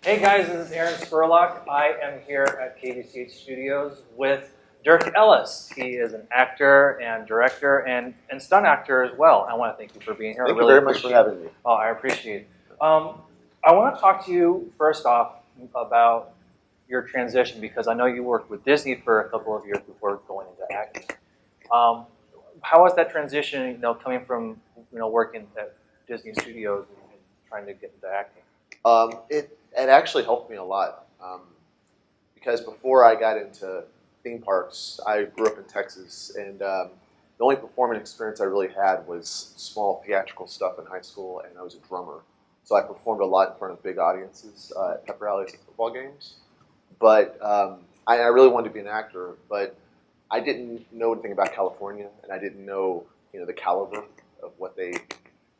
Hey guys, this is Arron Spurlock. I am here at KBCH Studios with Dirk Ellis. He is an actor and director and stunt actor as well. I want to thank you for being here. Thank you very much for having me. Oh, I appreciate it. I want to talk to you first off about your transition because I know you worked with Disney for a couple of years before going into acting. How was that transition, coming from working at Disney Studios and trying to get into acting? It actually helped me a lot because before I got into theme parks, I grew up in Texas, and the only performing experience I really had was small theatrical stuff in high school, and I was a drummer. So I performed a lot in front of big audiences at pep rallies and football games. But I really wanted to be an actor, but I didn't know anything about California, and I didn't know the caliber of what they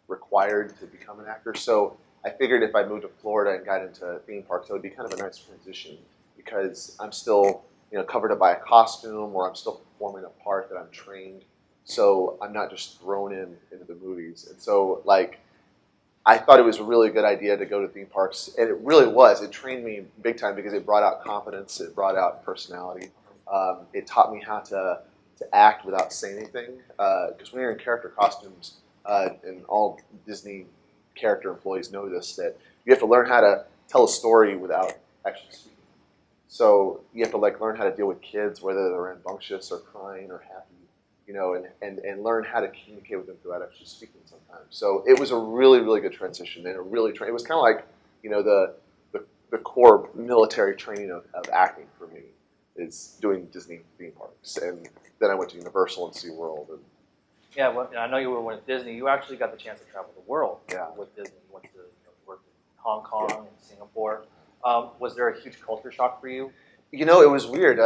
required to become an actor. So I figured if I moved to Florida and got into theme parks, it would be kind of a nice transition because I'm still covered up by a costume, or I'm still performing a part that I'm trained. So I'm not just thrown into the movies. And so I thought it was a really good idea to go to theme parks, and it really was. It trained me big time because it brought out confidence, it brought out personality. It taught me how to act without saying anything. Because when you're in character costumes, and all Disney character employees know this, that you have to learn how to tell a story without actually speaking. So you have to learn how to deal with kids, whether they're rambunctious or crying or happy, and learn how to communicate with them without actually speaking sometimes. So it was a really, really good transition, and it was kind of like the core military training of acting for me is doing Disney theme parks, and then I went to Universal and SeaWorld. And yeah, well, I know you were with Disney. You actually got the chance to travel the world with Disney. You went to work in Hong Kong and Singapore. Was there a huge culture shock for you? It was weird.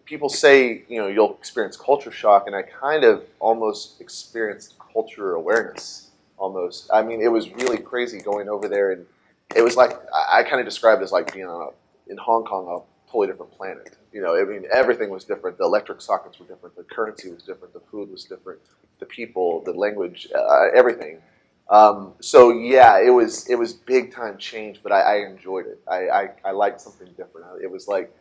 People say you'll experience culture shock, and I kind of almost experienced culture awareness. Almost. I mean, it was really crazy going over there, and it was like I kind of described it as like being in Hong Kong, a totally different planet. I mean, everything was different. The electric sockets were different. The currency was different. The food was different. The people, the language, everything. So yeah, it was big time change, but I enjoyed it. I liked something different. It was like,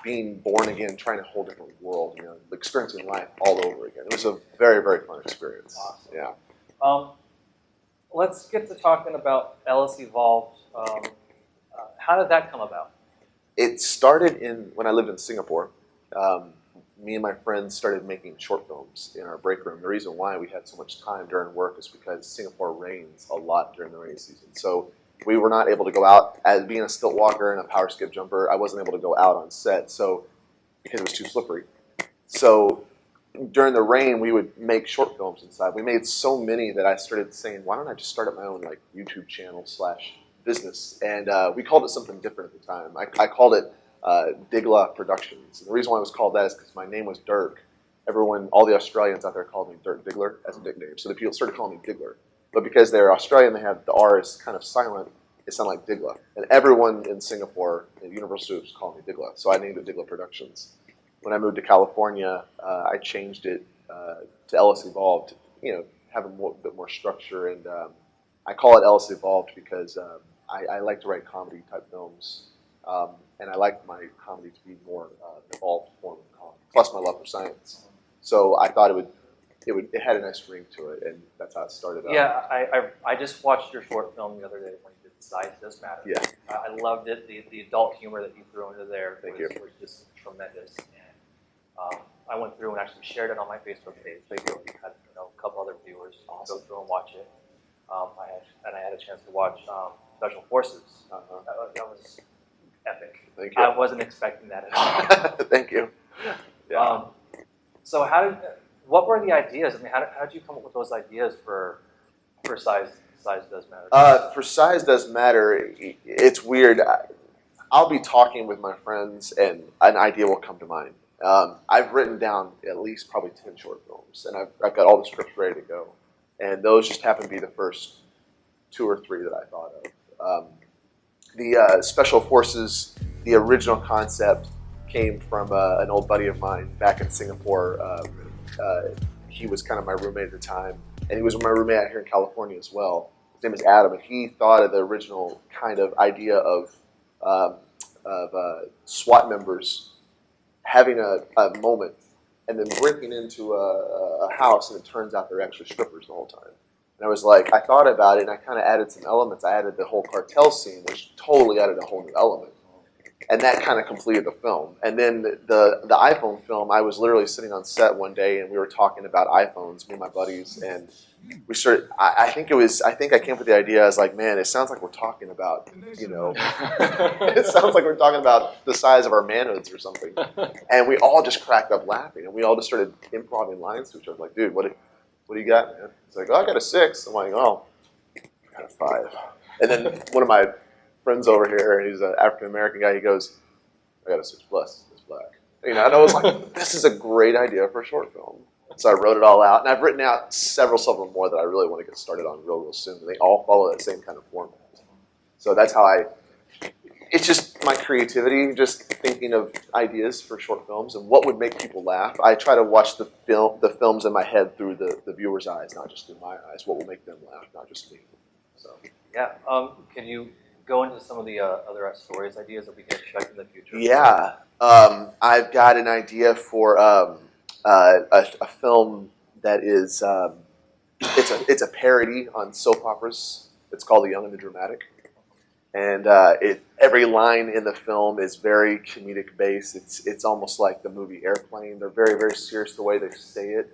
being born again, trying a whole different world. Experiencing life all over again. It was a very, very fun experience. Awesome. Yeah. Let's get to talking about Ellis Evolved. How did that come about? It started when I lived in Singapore. Me and my friends started making short films in our break room. The reason why we had so much time during work is because Singapore rains a lot during the rainy season. So we were not able to go out. As being a stilt walker and a power skip jumper, I wasn't able to go out on set because it was too slippery. So during the rain, we would make short films inside. We made so many that I started saying, why don't I just start up my own YouTube channel / business? And we called it something different at the time. I called it Digla Productions. And the reason why it was called that is because my name was Dirk. All the Australians out there called me Dirk Diggler as a nickname. So the people started calling me Diggler. But because they're Australian, they have the R is kind of silent. It sounded like Digla. And everyone in Singapore at Universal Studios called me Digla. So I named it Digla Productions. When I moved to California, I changed it to Ellis Evolved to have a bit more structure. And I call it Ellis Evolved because I like to write comedy type films. And I like my comedy to be more evolved form of comedy, plus my love for science. So I thought it had a nice ring to it, and that's how it started out. Yeah, I just watched your short film the other day when you did Size Does Matter. Yeah. I loved it. The adult humor that you threw into there was just tremendous. And I went through and actually shared it on my Facebook page. Thank you. We had a couple other viewers go through and watch it. I had a chance to watch Special Forces. That was epic. Thank you. I wasn't expecting that at all. Thank you. Yeah. So what were the ideas? I mean, how did you come up with those ideas for Size Does Matter? For Size Does Matter, it's weird. I'll be talking with my friends, and an idea will come to mind. I've written down at least probably 10 short films, and I've got all the scripts ready to go. And those just happen to be the first 2 or 3 that I thought of. The Special Forces, the original concept came from an old buddy of mine back in Singapore. He was kind of my roommate at the time, and he was my roommate out here in California as well. His name is Adam, and he thought of the original kind of idea of SWAT members having a moment and then breaking into a house, and it turns out they're actually strippers the whole time. And I was like, I thought about it, and I kind of added some elements. I added the whole cartel scene, which totally added a whole new element. And that kind of completed the film. And then the iPhone film, I was literally sitting on set one day, and we were talking about iPhones, me and my buddies, and we started. I think I came up with the idea. I was like, man, it sounds like we're talking about, it sounds like we're talking about the size of our manhoods or something. And we all just cracked up laughing, and we all just started improvising lines to each other. Like, dude, what do you got, man? He's like, oh, I got a 6. I'm like, oh, I got a 5. And then one of my friends over here, he's an African-American guy, he goes, I got a 6+, it's black. And I was like, this is a great idea for a short film. So I wrote it all out, and I've written out several more that I really want to get started on real soon. They all follow that same kind of format. So that's how it's just my creativity, just thinking of ideas for short films and what would make people laugh. I try to watch the films in my head through the viewer's eyes, not just through my eyes. What will make them laugh, not just me. So yeah, can you go into some of the other stories, ideas that we can expect in the future? Yeah, I've got an idea for a film that is it's a parody on soap operas. It's called The Young and the Dramatic, and every line in the film is very comedic based. It's almost like the movie Airplane. They're very, very serious the way they say it,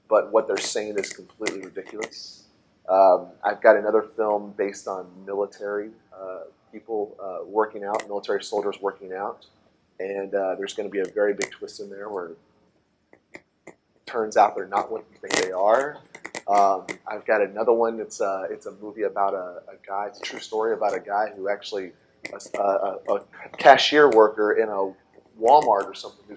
but what they're saying is completely ridiculous. I've got another film based on military people working out, military soldiers working out, and there's going to be a very big twist in there where it turns out they're not what you think they are. I've got another one. It's a movie about a guy. It's a true story about a guy who actually a cashier worker in a Walmart or something who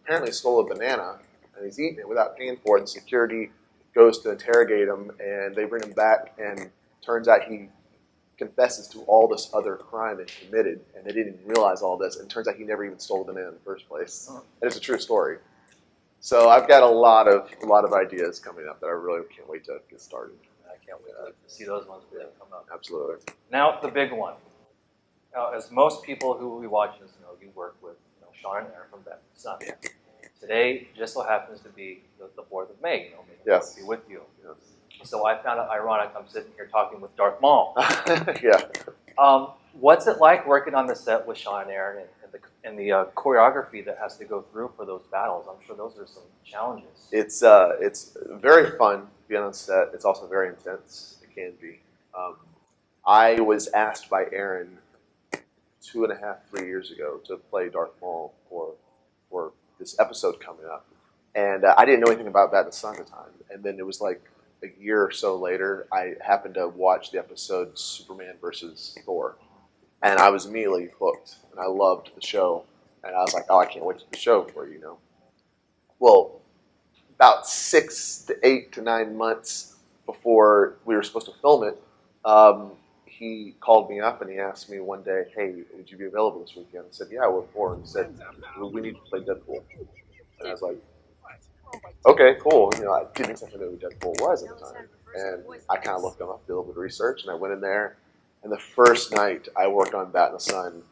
apparently stole a banana, and he's eating it without paying for it. And security goes to interrogate him, and they bring him back, and turns out he confesses to all this other crime that he committed, and they didn't even realize all this. And it turns out he never even stole the banana in the first place. And it's a true story. So I've got a lot of ideas coming up that I really can't wait to get started. I can't wait to see those ones when they come up. Absolutely. Now the big one. Now, as most people who we watch this know, you work with Sean and Aaron from Stunt. Yeah. Today just so happens to be the 4th of May. May Yes. be with you. Yes. So I found it ironic. I'm sitting here talking with Dark Maul. Yeah. What's it like working on the set with Sean and Aaron and the choreography that has to go through for those battles? I'm sure those are some challenges. It's very fun being on set. It's also very intense. It can be. I was asked by Aaron 2.5, 3 years ago to play Dark Maul for this episode coming up, and I didn't know anything about that at the time. And then it was like a year or so later, I happened to watch the episode Superman versus Thor, and I was immediately hooked, and I loved the show, and I was like, oh, I can't wait to the show for you. Well, about 6 to 8 to 9 months before we were supposed to film it, he called me up and he asked me one day, hey, would you be available this weekend? I said, yeah, what for? And he said, we need to play Deadpool. And I was like, okay, cool. I didn't exactly know who Deadpool was at the time. And I kind of looked him up, did a little bit of research, and I went in there. And the first night I worked on Bat in the Sun,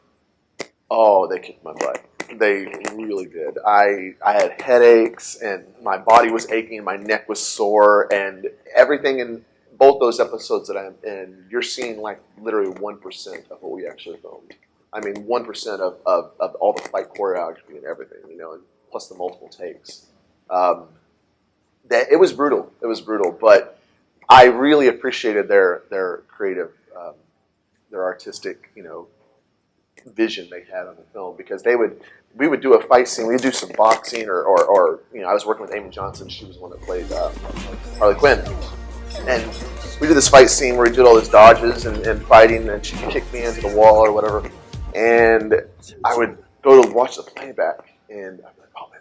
oh, they kicked my butt. They really did. I had headaches, and my body was aching, my neck was sore, and everything in both those episodes that I'm in, you're seeing like literally 1% of what we actually filmed. I mean, 1% of all the fight choreography and everything, and plus the multiple takes. It was brutal. It was brutal, but I really appreciated their creative, their artistic, vision they had on the film, because we would do a fight scene, we'd do some boxing, or I was working with Amy Johnson. She was the one that played Harley Quinn. And we did this fight scene where we did all these dodges and fighting, and she kicked me into the wall or whatever. And I would go to watch the playback, and I'd be like, oh man,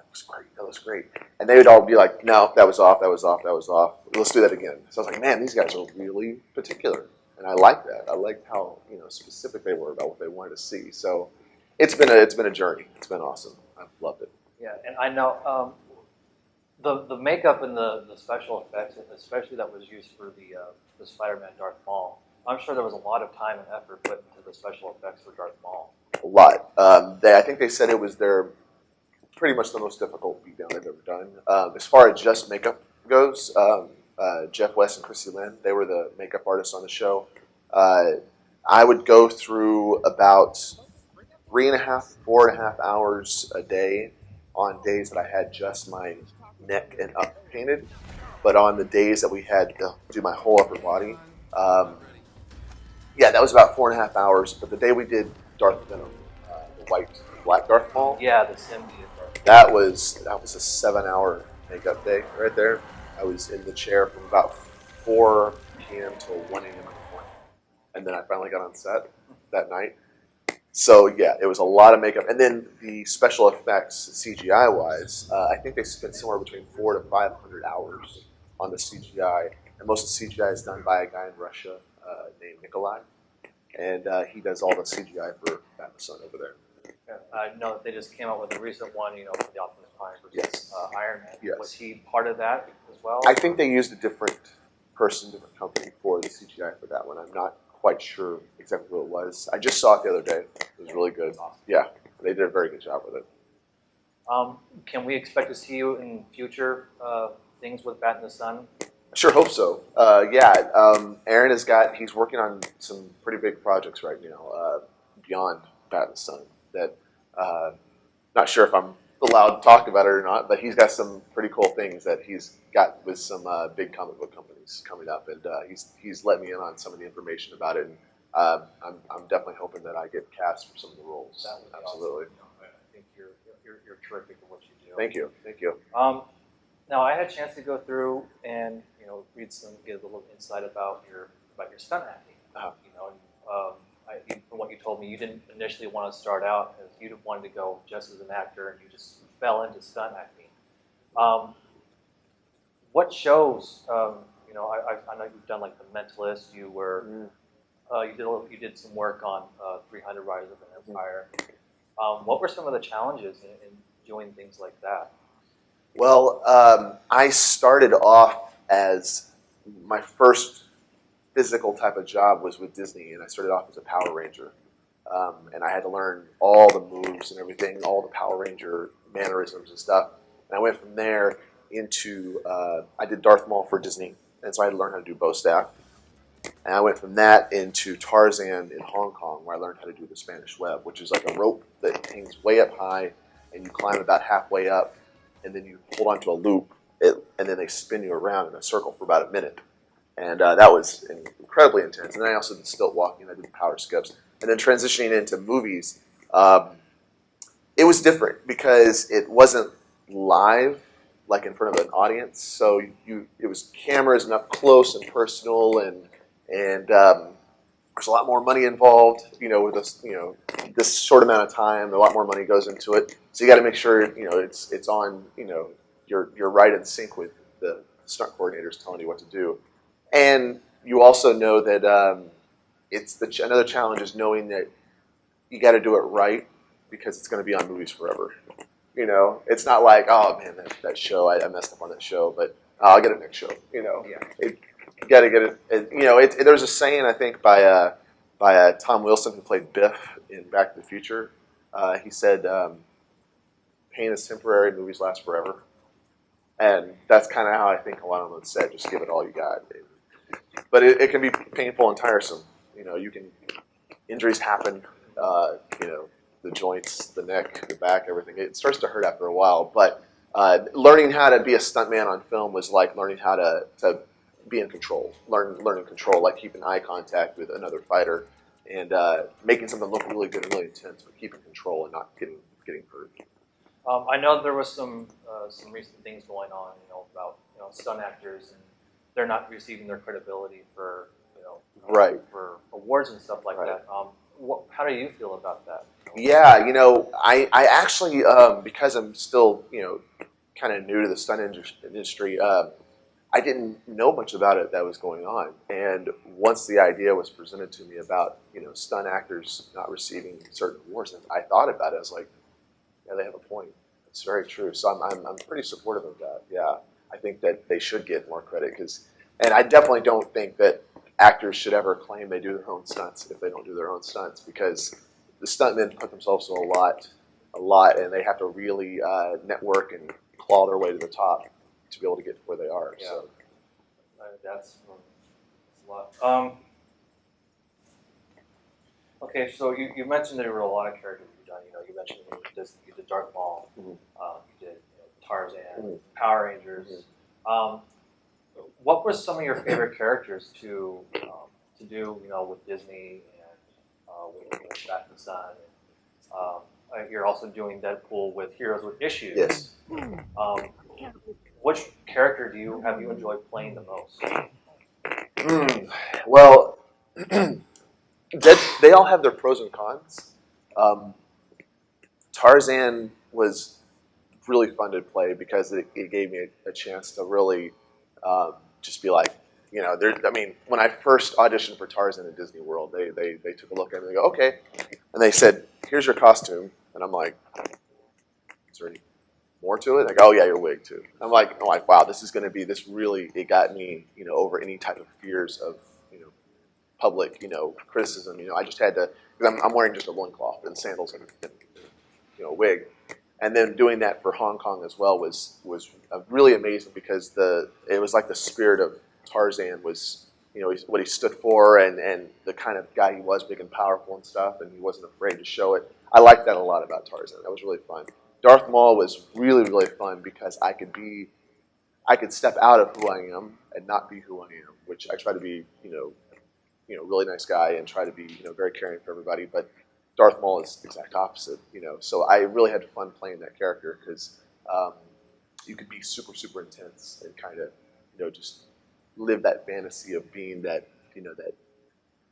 that looks great. And they would all be like, no, that was off. Let's do that again. So I was like, man, these guys are really particular. And I liked that. I liked how specific they were about what they wanted to see. So it's been a journey. It's been awesome. I've loved it. Yeah, and I know The makeup and the special effects, especially that was used for the Spider-Man Darth Maul, I'm sure there was a lot of time and effort put into the special effects for Darth Maul. A lot. I think they said it was pretty much the most difficult beatdown they've ever done. As far as just makeup goes, Jeff West and Chrissy Lynn, they were the makeup artists on the show. I would go through about 3.5, 4.5 hours a day on days that I had just my neck and up painted. But on the days that we had to do my whole upper body, yeah, that was about 4.5 hours. But the day we did Darth Venom, the white black Darth Maul, Yeah, the symbiote. that was a 7-hour makeup day right there. I was in the chair from about 4 p.m. till 1 a.m. in the morning, and then I finally got on set that night. So yeah, it was a lot of makeup, and then the special effects CGI wise, I think they spent somewhere between 400 to 500 hours on the CGI, and most of the CGI is done by a guy in Russia named Nikolai, and he does all the CGI for Batman Sun over there. I know that they just came out with a recent one, for the Optimus Prime versus Yes. Iron Man. Yes. Was he part of that as well? I think they used a different person, different company for the CGI for that one. I'm not quite sure exactly who it was. I just saw it the other day. It was really good. Awesome. Yeah, they did a very good job with it. Can we expect to see you in future things with Bat in the Sun? I sure hope so. Aaron he's working on some pretty big projects right now, beyond Bat and Sun, that not sure if I'm allowed to talk about it or not, but he's got some pretty cool things that he's got with some big comic book companies coming up, and he's let me in on some of the information about it, and I'm definitely hoping that I get cast for some of the roles. That would be Absolutely. awesome. I think you're terrific at what you do. Thank you. Thank you. Now I had a chance to go through and get a little insight about your stunt acting. Uh-huh. From what you told me, you didn't initially want to start out as you wanted to go just as an actor, and you just fell into stunt acting. What shows? I know you've done like The Mentalist. You were you did some work on 300 Rise of an Empire. What were some of the challenges in doing things like that? Well, I started off as my first physical type of job was with Disney, and I started off as a Power Ranger, and I had to learn all the moves and everything, all the Power Ranger mannerisms and stuff. And I went from there into I did Darth Maul for Disney, and so I had to learn how to do bow staff. And I went from that into Tarzan in Hong Kong, where I learned how to do the Spanish web, which is like a rope that hangs way up high, and you climb about halfway up, and then you hold onto a loop, and then they spin you around in a circle for about a minute. And that was incredibly intense. And then I also did stilt walking. I did power skips. And then transitioning into movies, it was different because it wasn't live, like in front of an audience. So it was cameras and up close and personal, and there's a lot more money involved. With this short amount of time, a lot more money goes into it. So you got to make sure it's on. You're right in sync with the stunt coordinators telling you what to do. And you also know that another challenge is knowing that you got to do it right because it's going to be on movies forever. It's not like, oh man, that show, I messed up on that show, but I'll get it next show. Yeah. You got to get it. There was a saying, I think, by Tom Wilson, who played Biff in Back to the Future. He said, "Pain is temporary, movies last forever." And that's kind of how I think a lot of them said, just give it all you got. But it can be painful and tiresome. Injuries happen, the joints, the neck, the back, everything. It starts to hurt after a while. But learning how to be a stuntman on film was like learning how to be in control, learning control, like keeping eye contact with another fighter and making something look really good and really intense, but keeping control and not getting hurt. I know there was some recent things going on, about stunt actors, and they're not receiving their credibility for right for awards and stuff like right. that. How do you feel about that? Yeah, I actually because I'm still kind of new to the stunt industry, I didn't know much about it that was going on. And once the idea was presented to me about stunt actors not receiving certain awards, I thought about it. I was like, yeah, they have a point. It's very true. So I'm pretty supportive of that. Yeah, I think that they should get more credit and I definitely don't think that actors should ever claim they do their own stunts if they don't do their own stunts, because the stuntmen put themselves through a lot, and they have to really network and claw their way to the top to be able to get to where they are. Yeah. So. That's a lot. Okay, so you mentioned there were a lot of characters you've done. You mentioned you did Dark Maul, Mm-hmm. You did Tarzan, Mm-hmm. Power Rangers. What were some of your favorite characters to do? With Disney and with Back in the Sun. You're also doing Deadpool with Heroes with Issues. Yes. Which character have you enjoyed playing the most? Well, they all have their pros and cons. Tarzan was really fun to play because it gave me a chance to really just be like, when I first auditioned for Tarzan at Disney World, they took a look at it and they go, okay. And they said, here's your costume. And I'm like, is there any more to it? Like, oh yeah, your wig too. I'm like, wow, this is going to be this really. It got me, over any type of fears of, public, criticism. I just had to, because I'm wearing just a loincloth and sandals and a wig, and then doing that for Hong Kong as well was really amazing because it was like the spirit of Tarzan was, what he stood for and the kind of guy he was, big and powerful and stuff, and he wasn't afraid to show it. I liked that a lot about Tarzan. That was really fun. Darth Maul was really, really fun because I could step out of who I am and not be who I am, which I try to be, really nice guy and try to be, very caring for everybody. But Darth Maul is the exact opposite, So I really had fun playing that character because you could be super, super intense and kind of, just live that fantasy of being that,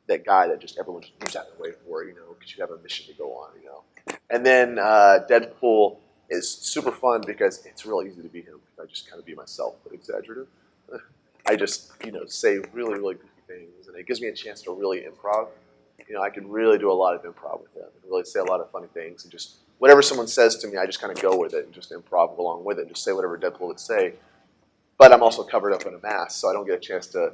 that guy that just everyone just moves out of the way for, because you have a mission to go on, And then Deadpool is super fun because it's real easy to be him. I just kind of be myself, but exaggerative. I just, say really, really goofy things, and it gives me a chance to really improv. I can really do a lot of improv with them and really say a lot of funny things, and just whatever someone says to me, I just kind of go with it and just improv along with it and just say whatever Deadpool would say. But I'm also covered up in a mask, so I don't get a chance to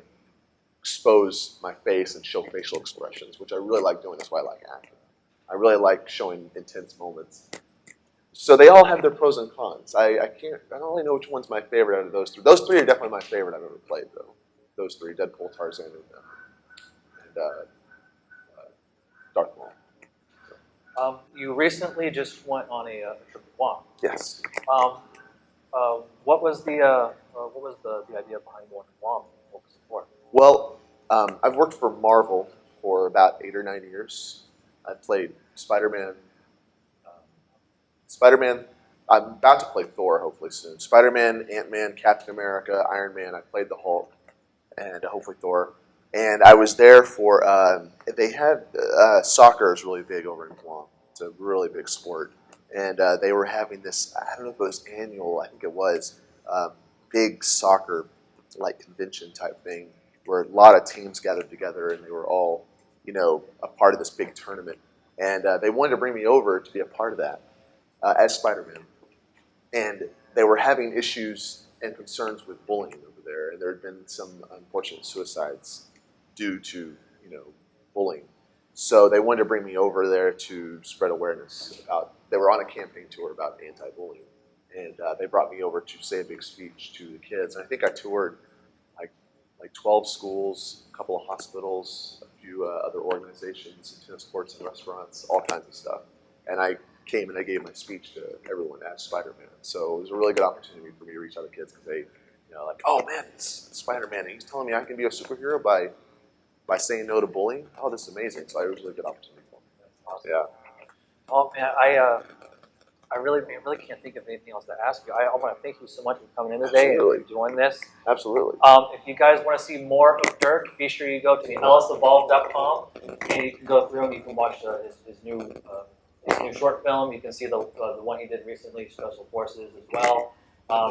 expose my face and show facial expressions, which I really like doing. That's why I like acting. I really like showing intense moments. So they all have their pros and cons. I don't really know which one's my favorite out of those three. Those three are definitely my favorite I've ever played, though. Those three: Deadpool, Tarzan, and Darth Maul. You recently just went on a trip to Guam. Yes. What was the idea behind going to Guam? What was it for? Well, I've worked for Marvel for about 8 or 9 years. I played Spider-Man. I'm about to play Thor, hopefully soon. Spider-Man, Ant-Man, Captain America, Iron Man. I played the Hulk, and hopefully Thor. And I was there for, they had, soccer is really big over in Guam. It's a really big sport. And they were having this, I don't know if it was annual, I think it was, big soccer, convention type thing, where a lot of teams gathered together and they were all, a part of this big tournament. And they wanted to bring me over to be a part of that as Spider-Man. And they were having issues and concerns with bullying over there. And there had been some unfortunate suicides due to, bullying. So they wanted to bring me over there to spread awareness about, they were on a campaign tour about anti-bullying. And they brought me over to say a big speech to the kids. And I think I toured like 12 schools, a couple of hospitals, a few other organizations, tennis courts and restaurants, all kinds of stuff. And I came and I gave my speech to everyone as Spider-Man. So it was a really good opportunity for me to reach out to kids because they, oh man, it's Spider-Man. And he's telling me I can be a superhero by saying no to bullying. Oh, this is amazing. So it was a really good opportunity for me. Awesome. Yeah. Oh man, I really can't think of anything else to ask you. I want to thank you so much for coming in today Absolutely. and doing this. Absolutely. If you guys want to see more of Dirk, be sure you go to the EllisEvolved.com and you can go through and you can watch his new short film. You can see the one he did recently, Special Forces, as well.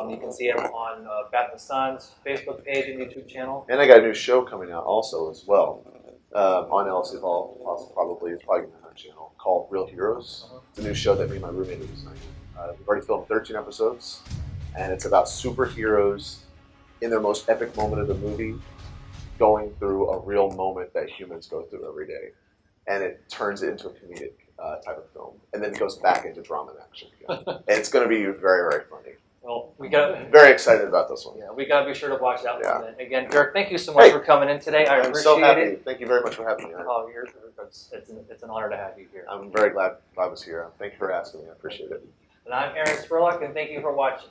You can see him on Back in the Sun's Facebook page and YouTube channel. And I got a new show coming out also as well on Ellis Evolved. It's probably going to be on our channel called Real Heroes. It's a new show that me and my roommate are designing. We've already filmed 13 episodes, and it's about superheroes in their most epic moment of the movie, going through a real moment that humans go through every day, and it turns it into a comedic type of film, and then it goes back into drama and action again. And it's going to be very, very funny. Well, we got very excited about this one. Yeah, we got to be sure to watch that Yeah. one. And again, Dirk, thank you so much for coming in today. I I'm appreciate so happy. it. Thank you very much for having me. Oh, it's an honor to have you here. I'm very glad I was here. Thank you for asking me. I appreciate it. And I'm Arron Spurlock, and thank you for watching.